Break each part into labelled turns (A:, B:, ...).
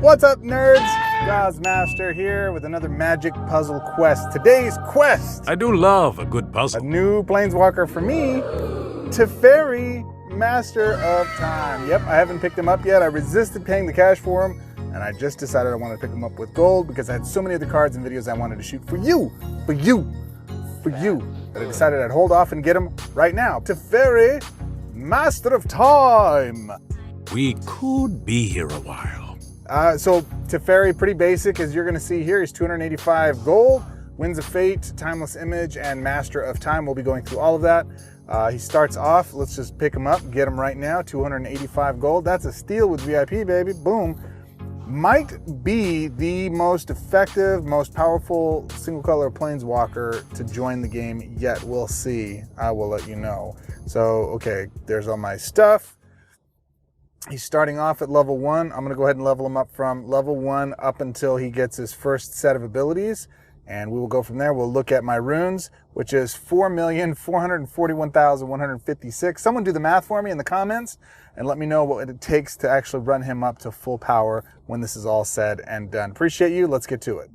A: What's up, nerds? Master here with another magic puzzle quest. Today's quest!
B: I do love a good
A: A
B: puzzle.
A: new Planeswalker for me, Teferi, Master of Time. Yep, I haven't picked him up yet. I resisted paying the cash for him, and I just decided I wanted to pick him up with gold because I had so many other cards and videos I wanted to shoot for you, that I decided I'd hold off and get him right now. Teferi, Master of Time.
B: We could be here a while.
A: So Teferi, pretty basic, as you're going to see here. He's 285 gold, Winds of Fate, Timeless Image, and Master of Time. We'll be going through all of that. He starts off, let's just pick him up, get him right now, 285 gold. That's a steal with VIP, baby, boom. Might be the most effective, most powerful single color Planeswalker to join the game yet. We'll see. I will let you know. So, okay, there's all my stuff. He's starting off at level 1. I'm going to go ahead and level him up from level 1 up until he gets his first set of abilities. And we will go from there. We'll look at my runes, which is 4,441,156. Someone do the math for me in the comments and let me know what it takes to actually run him up to full power when this is all said and done. Appreciate you. Let's get to it.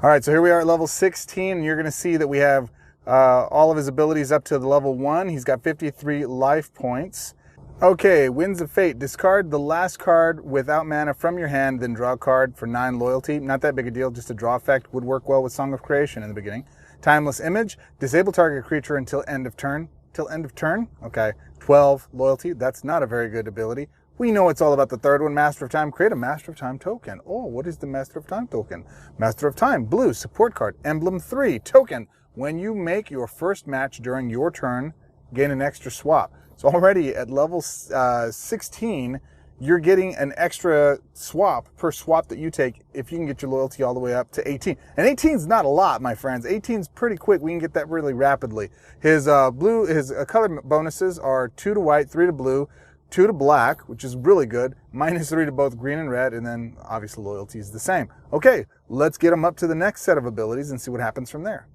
A: All right, so here we are at level 16. And you're going to see that we have all of his abilities up to the level 1. He's got 53 life points. Okay, Winds of Fate. Discard the last card without mana from your hand, then draw a card for 9 loyalty. Not that big a deal, just a draw effect. Would work well with Song of Creation in the beginning. Timeless Image. Disable target creature until end of turn. Till end of turn? Okay. 12 loyalty. That's not a very good ability. We know it's all about the third one, Master of Time. Create a Master of Time token. Oh, what is the Master of Time token? Master of Time, blue, support card, Emblem 3, token. When you make your first match during your turn, gain an extra swap. So already at level 16, you're getting an extra swap per swap that you take if you can get your loyalty all the way up to 18. And 18 is not a lot, my friends. 18 is pretty quick. We can get that really rapidly. His color bonuses are 2 to white, 3 to blue, 2 to black, which is really good, -3 to both green and red, and then obviously loyalty is the same. Okay, let's get him up to the next set of abilities and see what happens from there.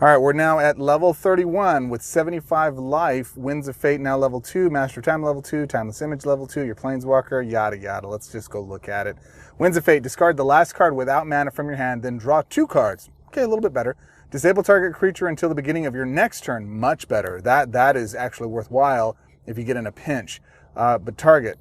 A: All right, we're now at level 31 with 75 life. Winds of Fate now level 2, Master of Time level 2, Timeless Image level 2, your Planeswalker, yada yada. Let's just go look at it. Winds of Fate, discard the last card without mana from your hand, then draw 2 cards. Okay, a little bit better. Disable target creature until the beginning of your next turn. Much better. That is actually worthwhile if you get in a pinch. But target.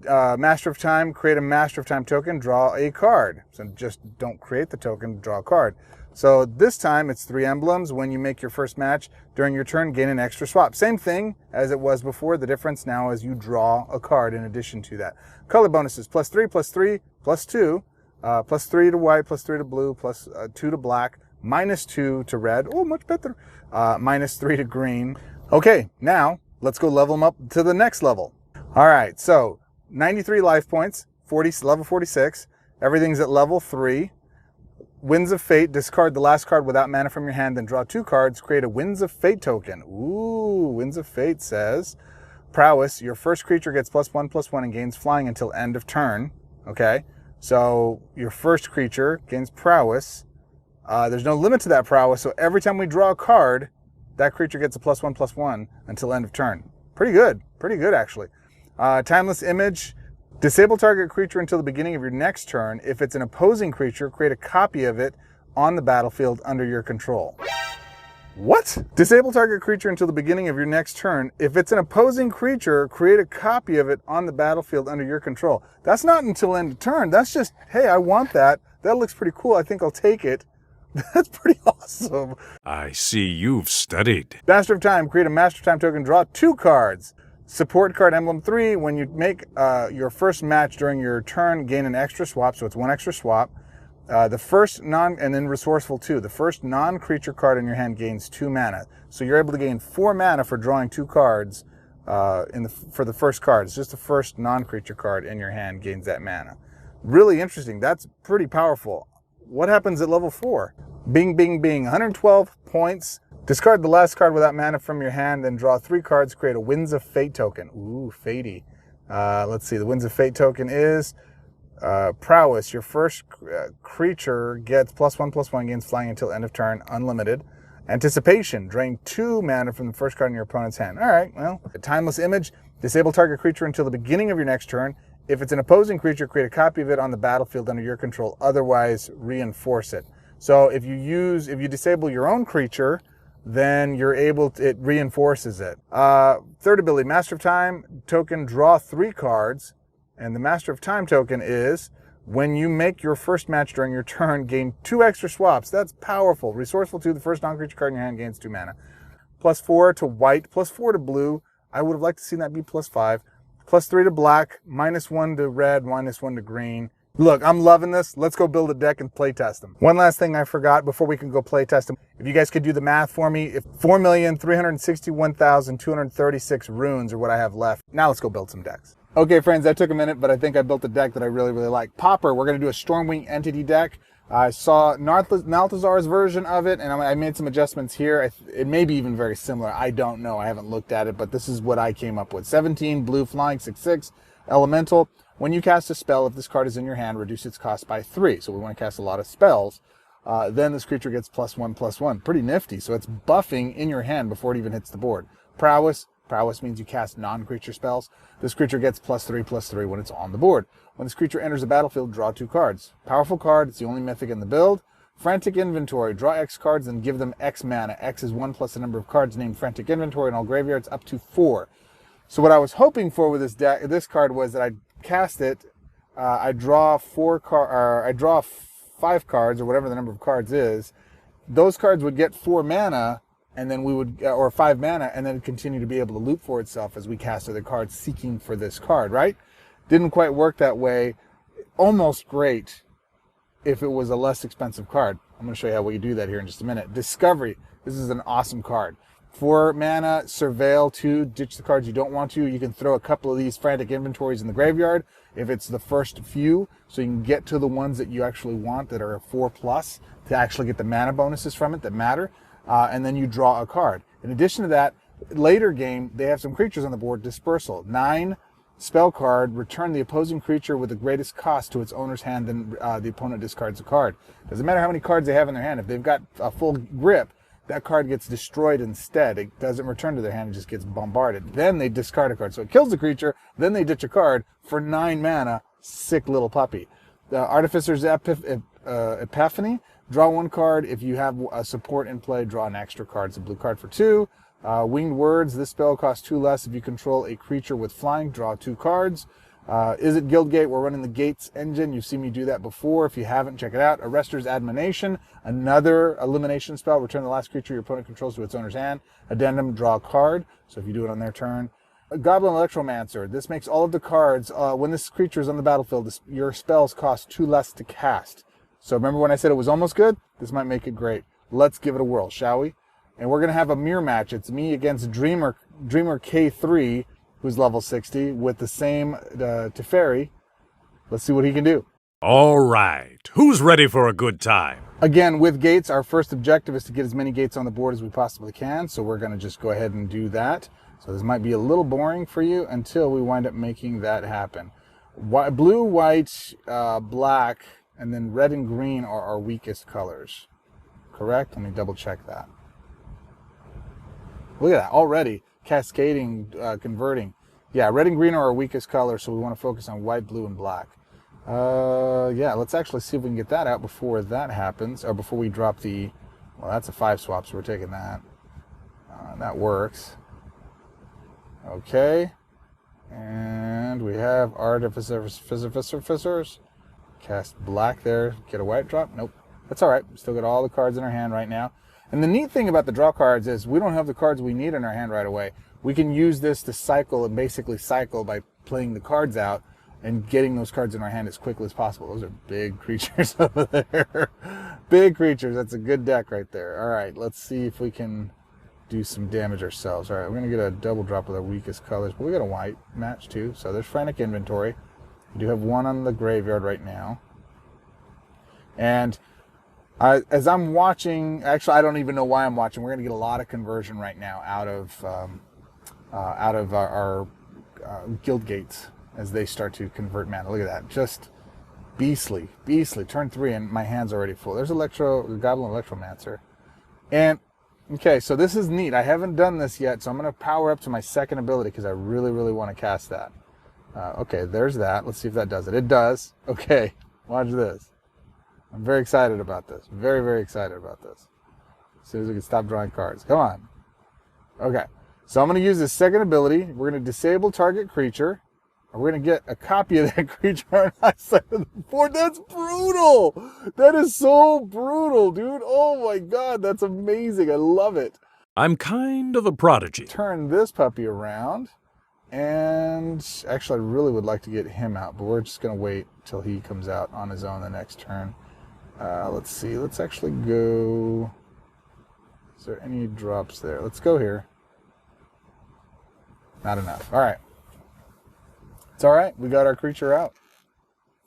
A: Master of Time, create a Master of Time token, draw a card. So just don't create the token, draw a card. So this time it's 3 emblems. When you make your first match during your turn, gain an extra swap. Same thing as it was before. The difference now is you draw a card in addition to that. Color bonuses, +3, +3, +2, +3 to white, +3 to blue, +2 to black, -2 to red. Oh, much better. -3 to green. Okay, now let's go level them up to the next level. All right, so 93 life points, level 46. Everything's at level 3. Winds of Fate, discard the last card without mana from your hand, then draw 2 cards, create a Winds of Fate token. Ooh, Winds of Fate says, prowess, your first creature gets +1/+1 and gains flying until end of turn. Okay, so your first creature gains prowess. There's no limit to that prowess, so every time we draw a card, that creature gets a +1/+1 until end of turn. Pretty good actually. Timeless Image, disable target creature until the beginning of your next turn. If it's an opposing creature, create a copy of it on the battlefield under your control. What? Disable target creature until the beginning of your next turn. If it's an opposing creature, create a copy of it on the battlefield under your control. That's not until end of turn. That's just, hey, I want that. That looks pretty cool. I think I'll take it. That's pretty awesome.
B: I see you've studied.
A: Master of Time, create a Master of Time token, draw 2 cards. Support card Emblem 3, when you make your first match during your turn, gain an extra swap, so it's 1 extra swap. And then Resourceful 2, the first non-creature card in your hand gains 2 mana. So you're able to gain 4 mana for drawing 2 cards for the first card. It's just the first non-creature card in your hand gains that mana. Really interesting. That's pretty powerful. What happens at level 4? Bing, bing, bing. 112 points. Discard the last card without mana from your hand, then draw 3 cards, create a Winds of Fate token. Ooh, fatey. Let's see, the Winds of Fate token is prowess. Your first creature gets +1/+1, gains flying until end of turn, unlimited. Anticipation, drain 2 mana from the first card in your opponent's hand. All right, well. Timeless Image, disable target creature until the beginning of your next turn. If it's an opposing creature, create a copy of it on the battlefield under your control. Otherwise, reinforce it. So if you disable your own creature, then you're able to, it reinforces it. Third ability, Master of Time token, draw 3 cards. And the Master of Time token is, when you make your first match during your turn, gain 2 extra swaps. That's powerful. Resourceful 2, the first non-creature card in your hand gains 2 mana. +4 to white, +4 to blue. I would have liked to see that be +5. +3 to black, -1 to red, -1 to green. Look, I'm loving this. Let's go build a deck and play test them. One last thing I forgot before we can go play test them. If you guys could do the math for me, if 4,361,236 runes are what I have left. Now let's go build some decks. Okay, friends, that took a minute, but I think I built a deck that I really, really like. Pauper, we're going to do a Stormwing Entity deck. I saw Nalthazar's version of it, and I made some adjustments here. It may be even very similar. I don't know. I haven't looked at it, but this is what I came up with. 17, blue, flying, 6/6, elemental. When you cast a spell, if this card is in your hand, reduce its cost by 3. So we want to cast a lot of spells. Then this creature gets +1/+1. Pretty nifty. So it's buffing in your hand before it even hits the board. Prowess. Prowess means you cast non-creature spells. This creature gets +3/+3 when it's on the board. When this creature enters the battlefield, draw 2 cards. Powerful card. It's the only mythic in the build. Frantic Inventory. Draw X cards and give them X mana. X is 1 plus the number of cards named Frantic Inventory in all graveyards up to 4. So what I was hoping for with this card was that I'd cast it. I draw 5 cards or whatever the number of cards is. Those cards would get 4 mana. And then we would, or 5 mana, and then continue to be able to loop for itself as we cast other cards seeking for this card, right? Didn't quite work that way. Almost great if it was a less expensive card. I'm going to show you how we do that here in just a minute. Discovery. This is an awesome card. 4 mana, Surveil 2, ditch the cards you don't want to. You can throw a couple of these Frantic Inventories in the graveyard if it's the first few, so you can get to the ones that you actually want that are 4+ to actually get the mana bonuses from it that matter. And then you draw a card. In addition to that, later game, they have some creatures on the board. Dispersal. 9 spell card. Return the opposing creature with the greatest cost to its owner's hand, then the opponent discards a card. Doesn't matter how many cards they have in their hand. If they've got a full grip, that card gets destroyed instead. It doesn't return to their hand. It just gets bombarded. Then they discard a card. So it kills the creature. Then they ditch a card for 9 mana. Sick little puppy. The Artificer's Epiphany. Draw 1 card. If you have a support in play, draw an extra card. It's a blue card for 2. Winged Words. This spell costs 2 less. If you control a creature with flying, draw 2 cards. Is it Guildgate? We're running the Gates engine. You've seen me do that before. If you haven't, check it out. Arrester's Admonition. Another elimination spell. Return the last creature your opponent controls to its owner's hand. Addendum. Draw a card. So if you do it on their turn. Goblin Electromancer. This makes all of the cards, when this creature is on the battlefield, your spells cost 2 less to cast. So remember when I said it was almost good? This might make it great. Let's give it a whirl, shall we? And we're going to have a mirror match. It's me against Dreamer K3, who's level 60, with the same Teferi. Let's see what he can do.
B: All right. Who's ready for a good time?
A: Again, with gates, our first objective is to get as many gates on the board as we possibly can. So we're going to just go ahead and do that. So this might be a little boring for you until we wind up making that happen. Blue, white, black, and then red and green are our weakest colors. Correct? Let me double check that. Look at that. Already cascading, converting. Yeah, red and green are our weakest colors, so we want to focus on white, blue, and black. Yeah, let's actually see if we can get that out before that happens, or before we drop the... Well, that's a 5 swap, so we're taking that. That works. Okay. And we have Artificers. Cast black there. Get a white drop? Nope. That's all right. Still got all the cards in our hand right now. And the neat thing about the draw cards is we don't have the cards we need in our hand right away. We can use this to cycle and basically cycle by playing the cards out and getting those cards in our hand as quickly as possible. Those are big creatures over there. Big creatures. That's a good deck right there. All right. Let's see if we can do some damage ourselves. All right. We're going to get a double drop with our weakest colors. But we got a white match too. So there's Frantic Inventory. We do have 1 on the graveyard right now. And as I'm watching, actually, I don't even know why I'm watching. We're going to get a lot of conversion right now out of our guild gates as they start to convert mana. Look at that. Just beastly. Turn 3 and my hand's already full. There's Goblin Electromancer. And, okay, so this is neat. I haven't done this yet, so I'm going to power up to my second ability because I really, really want to cast that. Okay, there's that. Let's see if that does it. It does. Okay, watch this. I'm very excited about this. Very, very excited about this. As soon as we can stop drawing cards. Come on. Okay, so I'm going to use this second ability. We're going to disable target creature. And we're going to get a copy of that creature on my side of the board. That's brutal. That is so brutal, dude. Oh my god, that's amazing. I love it.
B: I'm kind of a prodigy.
A: Turn this puppy around. And actually, I really would like to get him out, but we're just going to wait till he comes out on his own the next turn. Let's see. Let's actually go... Is there any drops there? Let's go here. Not enough. All right. It's all right. We got our creature out.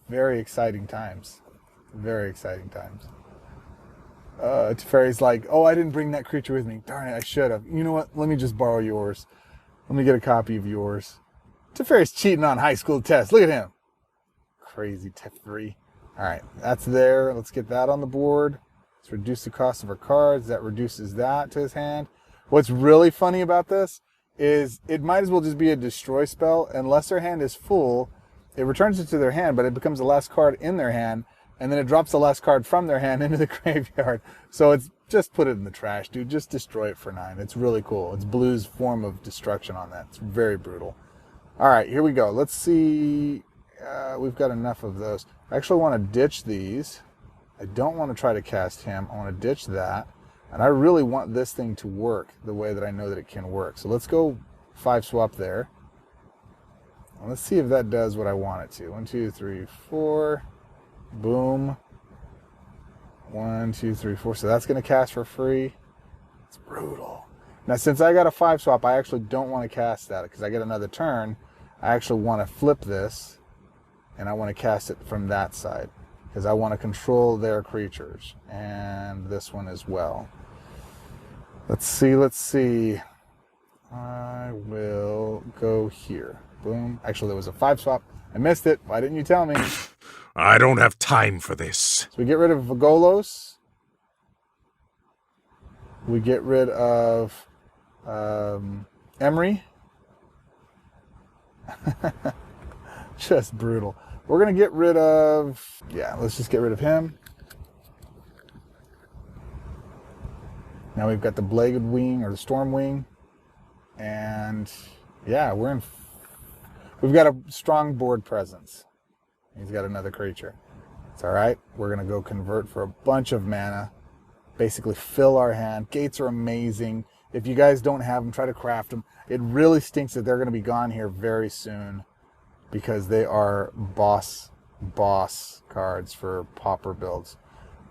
A: Very exciting times. Very exciting times. Teferi's like, oh, I didn't bring that creature with me. Darn it, I should have. You know what? Let me just borrow yours. Let me get a copy of yours. Teferi's cheating on high school tests. Look at him. Crazy Teferi. All right, that's there. Let's get that on the board. Let's reduce the cost of our cards. That reduces that to his hand. What's really funny about this is it might as well just be a destroy spell. Unless their hand is full, it returns it to their hand, but it becomes the last card in their hand, and then it drops the last card from their hand into the graveyard. So it's just put it in the trash, dude. Just destroy it for 9. It's really cool. It's Blue's form of destruction on that. It's very brutal. All right, here we go. Let's see. We've got enough of those. I actually want to ditch these. I don't want to try to cast him. I want to ditch that. And I really want this thing to work the way that I know that it can work. So let's go 5 swap there. And let's see if that does what I want it to. 1, 2, 3, 4. Boom. 1, 2, 3, 4. So that's going to cast for free. It's brutal. Now, since I got a 5 swap, I actually don't want to cast that because I get another turn. I actually want to flip this, and I want to cast it from that side because I want to control their creatures and this one as well. Let's see, let's see. I will go here. Boom. Actually, there was a 5 swap. I missed it. Why didn't you tell me?
B: I don't have time for this.
A: So we get rid of Vagolos. We get rid of Emery. Just brutal. We're going to get rid of... Yeah, let's just get rid of him. Now we've got the Bladed Wing or the Storm Wing. And yeah, we've got a strong board presence. He's got another creature. It's all right. We're going to go convert for a bunch of mana. Basically fill our hand. Gates are amazing. If you guys don't have them, try to craft them. It really stinks that they're going to be gone here very soon because they are boss cards for pauper builds.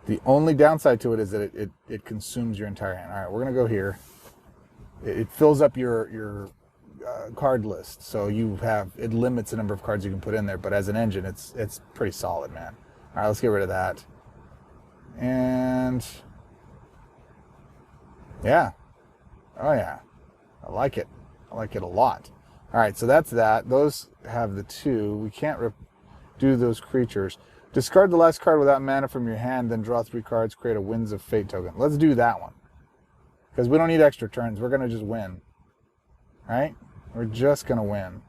A: The only downside to it is that it consumes your entire hand. All right, we're going to go here. It fills up your card list, so it limits the number of cards you can put in there. But as an engine, it's pretty solid, man. All right, let's get rid of that. And yeah, oh yeah, I like it. I like it a lot. All right, so that's that. Those have the 2. We can't do those creatures. Discard the last card without mana from your hand, then draw 3 cards, create a Winds of Fate token. Let's do that one. Because we don't need extra turns. We're going to just win. Right? We're just going to win.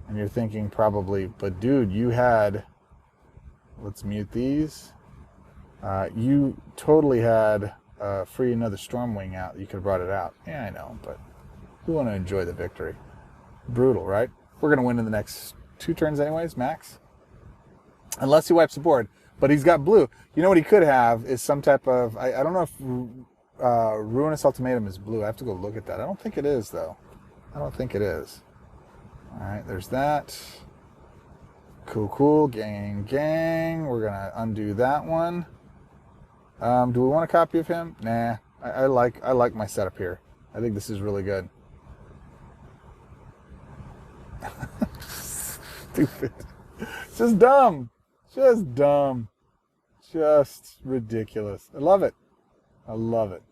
A: And you're thinking probably, but dude, you had... Let's mute these. You totally had free another Stormwing out. You could have brought it out. Yeah, I know, but we want to enjoy the victory. Brutal, right? We're going to win in the next 2 turns anyways, max. Unless he wipes the board. But he's got blue. You know what he could have is some type of... I don't know if Ruinous Ultimatum is blue. I have to go look at that. I don't think it is, though. I don't think it is. All right, there's that. Cool. Gang. We're going to undo that one. Do we want a copy of him? Nah. I like my setup here. I think this is really good. Stupid. Just dumb. Just ridiculous. I love it.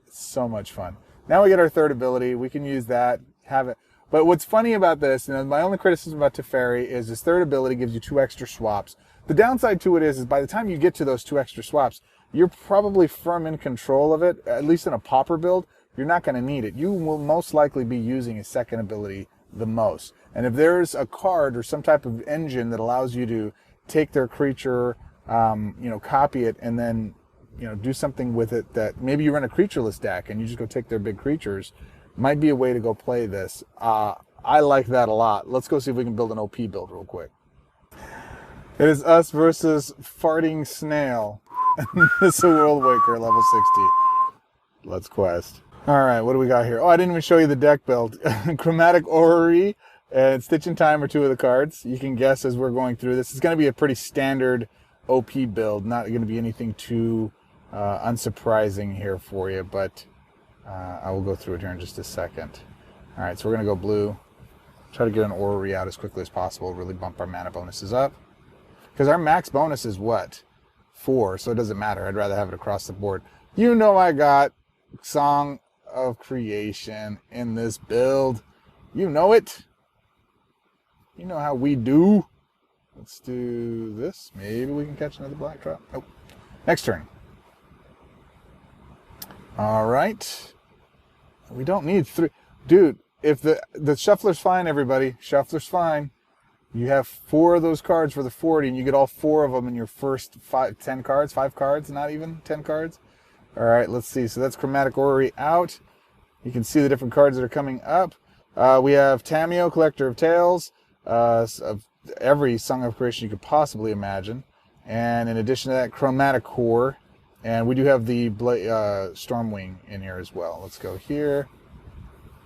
A: It's so much fun. Now we get our 3rd ability. We can use that, have it. But what's funny about this, my only criticism about Teferi is his 3rd ability gives you 2 extra swaps. The downside to it is by the time you get to those 2 extra swaps, you're probably firm in control of it, at least in a pauper build. You're not going to need it. You will most likely be using his 2nd ability the most. And if there's a card or some type of engine that allows you to take their creature, copy it, and then, do something with it that maybe you run a creatureless deck and you just go take their big creatures, might be a way to go play this. I like that a lot. Let's go see if we can build an OP build real quick. It is us versus Farting Snail. This is a World Waker, level 60. Let's quest. All right, what do we got here? Oh, I didn't even show you the deck build. Chromatic Orrery and Stitch in Time are two of the cards. You can guess as we're going through this. It's going to be a pretty standard OP build. Not going to be anything too unsurprising here for you, but I will go through it here in just a second. All right, so we're going to go blue. Try to get an Orrery out as quickly as possible. Really bump our mana bonuses up. Because our max bonus is what? 4, so it doesn't matter. I'd rather have it across the board. I got Song of Creation in this build. You know it. You know how we do. Let's do this. Maybe we can catch another black drop. Nope. Next turn. All right. We don't need 3. Dude, if the Shuffler's fine, everybody. Shuffler's fine. You have 4 of those cards for the 40, and you get all 4 of them in your first 10 cards. 5 cards, not even 10 cards. All right, let's see. So that's Chromatic Orrery out. You can see the different cards that are coming up. We have Tameo, Collector of Tales, of every Song of Creation you could possibly imagine. And in addition to that, Chromatic Core. And we do have the Stormwing in here as well. Let's go here.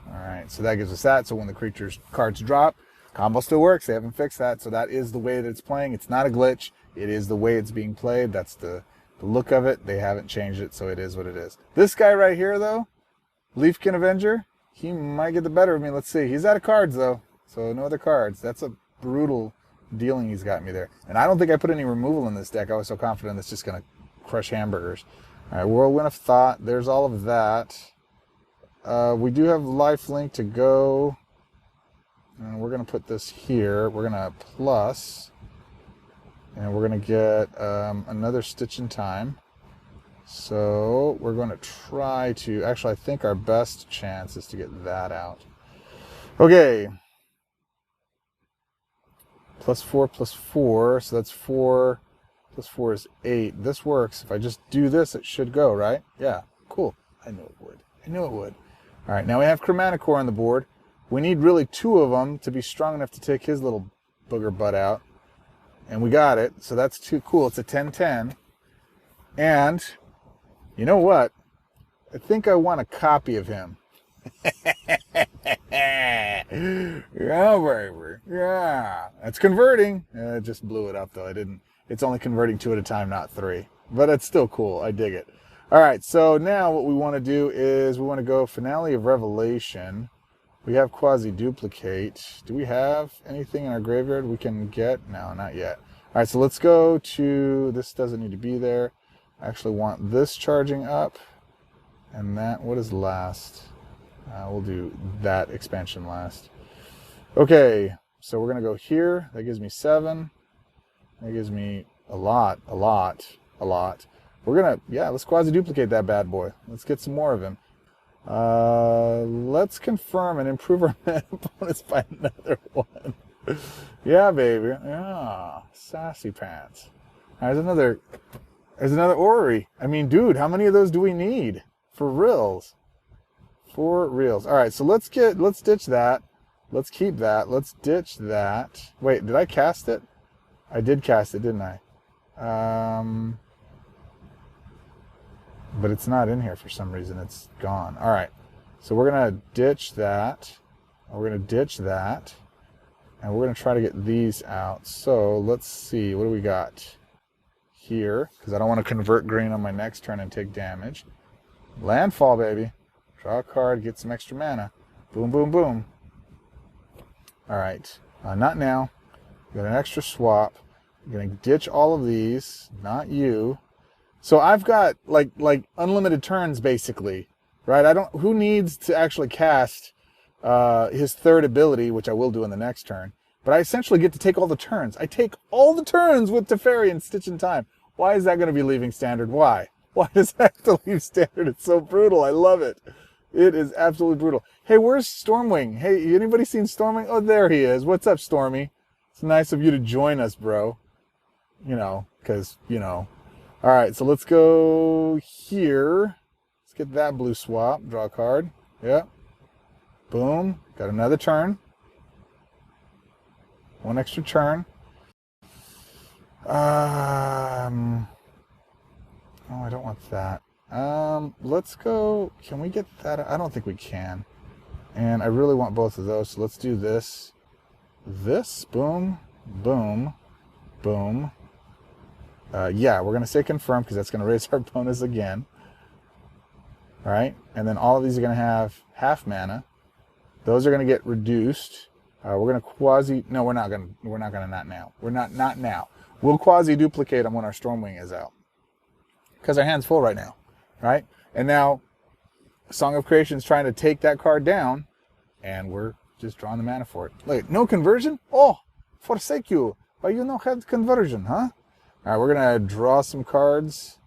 A: All right, so that gives us that. So when the creature's cards drop, combo still works. They haven't fixed that. So that is the way that it's playing. It's not a glitch. It is the way it's being played. That's the look of it. They haven't changed it, so it is what it is. This guy right here, though, Leafkin Avenger, he might get the better of me. Let's see. He's out of cards, though, so no other cards. That's a brutal dealing he's got me there. And I don't think I put any removal in this deck. I was so confident it's just going to crush hamburgers. All right, Whirlwind of Thought. There's all of that. We do have Lifelink to go. And we're going to put this here. We're going to plus. And we're going to get another Stitch in Time. So we're going to try to... Actually, I think our best chance is to get that out. Okay. +4, so that's 4. +4 is 8. This works. If I just do this, it should go, right? Yeah, cool. I knew it would. I knew it would. All right, now we have Chromatic Core on the board. We need really 2 of them to be strong enough to take his little booger butt out. And we got it, so that's too cool. It's a 10-10. And, you know what? I think I want a copy of him. Yeah, baby. Yeah. It's converting. I just blew it up, though. I didn't. It's only converting 2 at a time, not 3. But it's still cool. I dig it. All right, so now what we want to do is we want to go Finale of Revelation. We have Quasi-Duplicate. Do we have anything in our graveyard we can get? No, not yet. All right, so let's go to... This doesn't need to be there. I actually want this charging up. And that... What is last? We'll do that expansion last. Okay, so we're going to go here. That gives me 7. That gives me a lot. We're going to... Yeah, let's Quasi-Duplicate that bad boy. Let's get some more of him. Let's confirm and improve our mana bonus by another 1. Yeah, baby. Yeah. Sassy pants. There's another Orrery. I mean, dude, how many of those do we need? For reals. For reals. All right, so let's ditch that. Let's keep that. Let's ditch that. Wait, did I cast it? I did cast it, didn't I? But it's not in here for some reason. It's gone. All right. So we're going to ditch that. We're going to ditch that. And we're going to try to get these out. So let's see. What do we got here? Because I don't want to convert green on my next turn and take damage. Landfall, baby. Draw a card, get some extra mana. Boom, boom, boom. All right. Not now. Got an extra swap. I'm going to ditch all of these. Not you. So I've got like unlimited turns basically, right? Who needs to actually cast his third ability, which I will do in the next turn. But I essentially get to take all the turns. I take all the turns with Teferi and Stitch in Time. Why is that going to be leaving standard? Why? Why does that have to leave standard? It's so brutal. I love it. It is absolutely brutal. Hey, where's Stormwing? Hey, anybody seen Stormwing? Oh, there he is. What's up, Stormy? It's nice of you to join us, bro. You know, because, you know. All right, so let's go here. Let's get that blue swap. Draw a card. Yep. Boom. Got another turn. One extra turn. Oh, I don't want that. Let's go. Can we get that? I don't think we can. And I really want both of those. So let's do this. This. Boom. Boom. Boom. Yeah, we're going to say confirm because that's going to raise our bonus again. All right. And then all of these are going to have half mana. Those are going to get reduced. We're going to quasi. No, we're not going to not now. We're not now. We'll quasi duplicate them when our Stormwing is out. Because our hand's full right now. Right? And now Song of Creation is trying to take that card down. And we're just drawing the mana for it. Look, no conversion? Oh, forsake you. Why you no have conversion, huh? All right, we're going to draw some cards.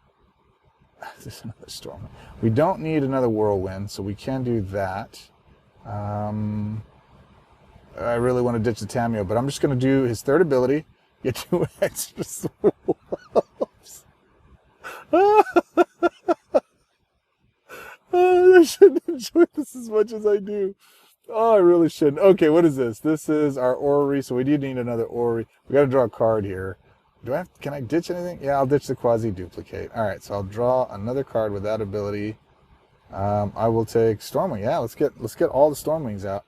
A: There's another Storm. We don't need another Whirlwind, so we can do that. I really want to ditch the Tameo, but I'm just going to do his third ability. Get 2 extra swamps. I shouldn't enjoy this as much as I do. Oh, I really shouldn't. Okay, what is this? This is our Orrery, so we do need another Orrery. We got to draw a card here. Can I ditch anything? Yeah, I'll ditch the quasi-duplicate. All right, so I'll draw another card with that ability. I will take Stormwing. Yeah, let's get all the Stormwings out.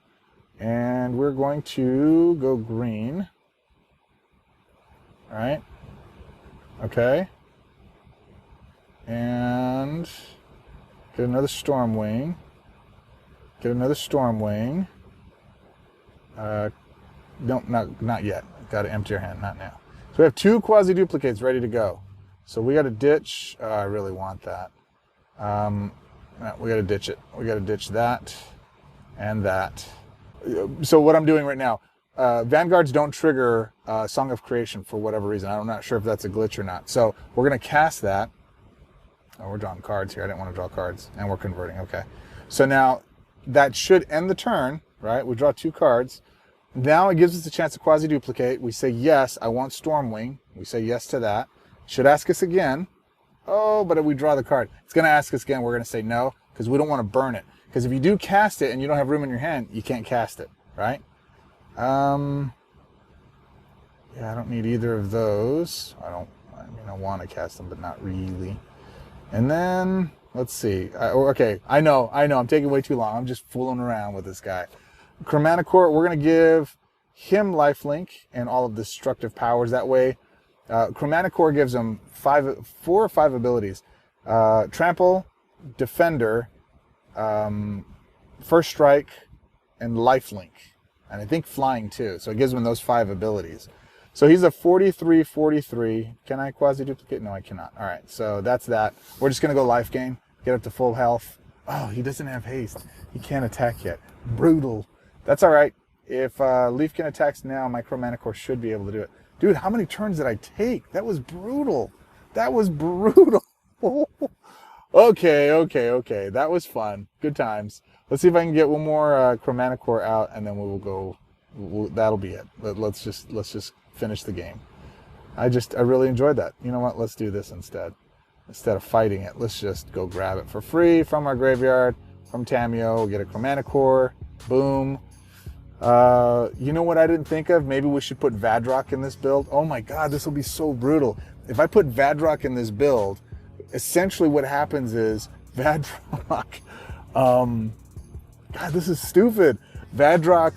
A: And we're going to go green. All right. Okay. And get another Stormwing. Get another Stormwing. No, not yet. Got to empty your hand. Not now. So we have 2 quasi-duplicates ready to go. So we got to ditch. I really want that. No, we got to ditch it. We got to ditch that and that. So what I'm doing right now, Vanguards don't trigger Song of Creation for whatever reason. I'm not sure if that's a glitch or not. So we're going to cast that. Oh, we're drawing cards here. I didn't want to draw cards. And we're converting. Okay. So now that should end the turn, right? We draw 2 cards. Now it gives us a chance to quasi-duplicate. We say, yes, I want Stormwing. We say yes to that. Should ask us again. Oh, but if we draw the card, it's going to ask us again. We're going to say no because we don't want to burn it. Because if you do cast it and you don't have room in your hand, you can't cast it, right? Yeah, I don't need either of those. I want to cast them, but not really. And then, let's see. Okay, I know. I'm taking way too long. I'm just fooling around with this guy. Chromaticore, we're going to give him lifelink and all of the destructive powers. That way, Chromaticore gives him 4 or 5 abilities. Trample, Defender, First Strike, and Lifelink. And I think Flying too. So it gives him those 5 abilities. So he's a 43/43. Can I quasi-duplicate? No, I cannot. All right, so that's that. We're just going to go life gain, get up to full health. Oh, he doesn't have haste. He can't attack yet. Brutal. That's all right. If Leafkin attacks now, my Chromaticore should be able to do it. Dude, how many turns did I take? That was brutal. That was brutal. Okay. That was fun. Good times. Let's see if I can get one more Chromaticore out, and then we will go. That'll be it. Let's just finish the game. I really enjoyed that. You know what? Let's do this instead. Instead of fighting it, let's just go grab it for free from our graveyard, from Tameo. Get a Chromaticore. Boom. You know what I didn't think of? Maybe we should put Vadrock in this build. Oh my God, this will be so brutal. If I put Vadrock in this build, essentially what happens is Vadrock, God, this is stupid. Vadrock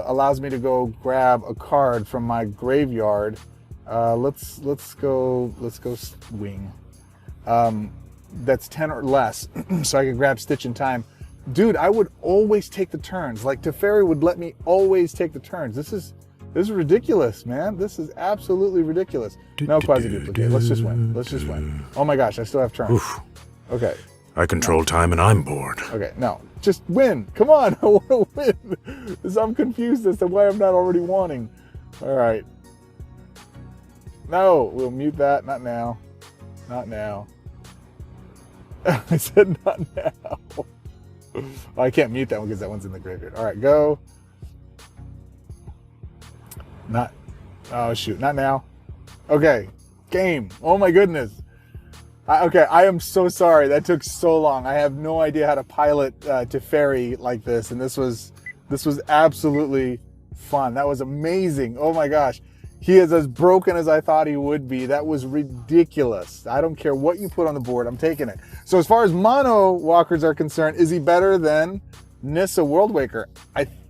A: allows me to go grab a card from my graveyard. Let's go swing. That's 10 or less, so I can grab Stitch in Time. Dude, I would always take the turns. Like Teferi would let me always take the turns. This is ridiculous, man. This is absolutely ridiculous. No quasi-duplicate. Let's just win. Oh my gosh, I still have turns. Oof. Okay.
B: I control time and I'm bored.
A: Okay, no. Just win. Come on, I want to win. I'm confused as to why I'm not already wanting. All right. No, we'll mute that. Not now. Not now. I said not now. Oh, I can't mute that one because that one's in the graveyard. All right, go. Not. Oh, shoot. Not now. Okay. Game. Oh, my goodness. Okay, I am so sorry. That took so long. I have no idea how to pilot Teferi like this, and this was absolutely fun. That was amazing. Oh my gosh. He is as broken as I thought he would be. That was ridiculous. I don't care what you put on the board. I'm taking it. So as far as mono walkers are concerned, is he better than Nissa Worldwaker?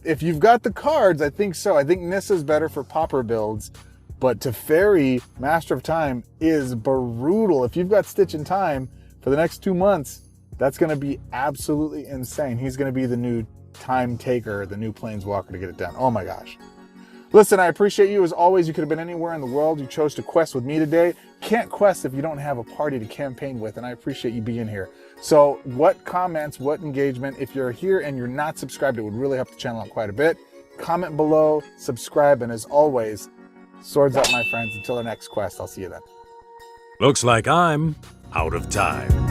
A: If you've got the cards, I think so. I think Nissa's better for popper builds, but Teferi, Master of Time, is brutal. If you've got Stitch in Time for the next 2 months, that's going to be absolutely insane. He's going to be the new time taker, the new Planeswalker to get it done. Oh my gosh. Listen, I appreciate you. As always, you could have been anywhere in the world. You chose to quest with me today. Can't quest if you don't have a party to campaign with, and I appreciate you being here. So what comments, what engagement, if you're here and you're not subscribed, it would really help the channel out quite a bit. Comment below, subscribe, and as always, swords up, my friends. Until the next quest, I'll see you then.
B: Looks like I'm out of time.